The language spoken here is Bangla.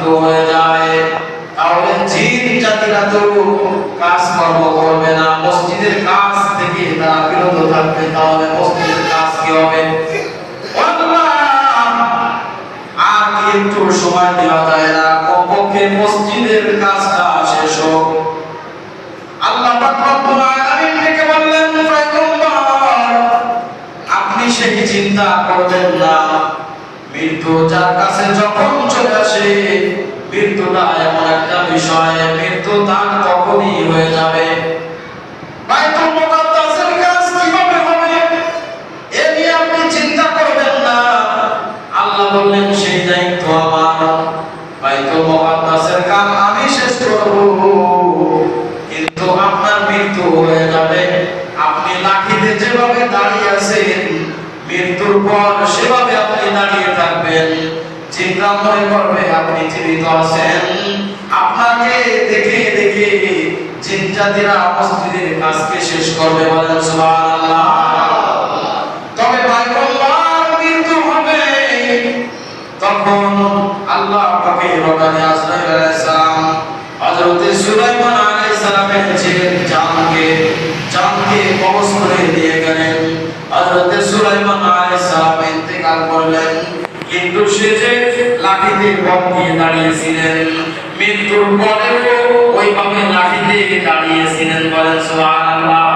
মৃত্যু হয়ে যায়, তাহলে জিন জাতিরা তো কাজকর্ম করবে না, মসজিদের কাজ থেকে তারা বিরত থাকবে, তাহলে মসজিদের কাজ কি হবে? আর কি একটু সময় দেওয়া যায় না? কমপক্ষে মসজিদের কাজটা শেষ হোক। আল্লাহ পাক রব্বুল আলামিন ডেকে বললেন, পয়গম্বর আপনি সেই চিন্তা করবেন না, মৃত্যু যার কাছে যখন চলে আসে, মৃত্যুটা এমন একটা বিষয়, মৃত্যু তার তখনই হয়ে যাবে। বাইতুল মুকাদ্দাসের কাজ কিভাবে হবে এ নিয়ে আপনি চিন্তা করবেন না। আল্লাহ বললেন সেই দায়িত্ব আমার, বাইতুল মুকাদ্দাসের কাজ আমি শেষ করব, কিন্তু আপনার মৃত্যু হয়ে যাবে। আপনি লাঠিতে যেভাবে দাঁড়িয়ে আছেন, মৃত্যুর পর সেভাবে আপনি দাঁড়িয়ে থাকবেন। চিন্তা মনে করবে আপনি জীবিত আছেন, আপনাকে দেখে দেখে জিন জাতিরা মসজিদের কাজকে শেষ করবে। বলেন সুবহানাল্লাহ। তবে বাইতুল্লাহর মৃত্যু হবে তখন আল্লাহ পাকের রকানে আজরাইল আলাইহিস সালাম হযরত সুলাইমান আলাইহিস সালামের ছেলের জানকে কবজ করে দিয়ে গেলেন। হযরত সুলাইমান আলাইহিস সালাম ইন্তেকাল করলেন, কিন্তু সে যে লাঠিতে বল দিয়ে দাঁড়িয়েছিলেন, মৃত্যুর পরেও ওইভাবে লাঠিতে দাঁড়িয়েছিলেন। বলেন সুবহানাল্লাহ।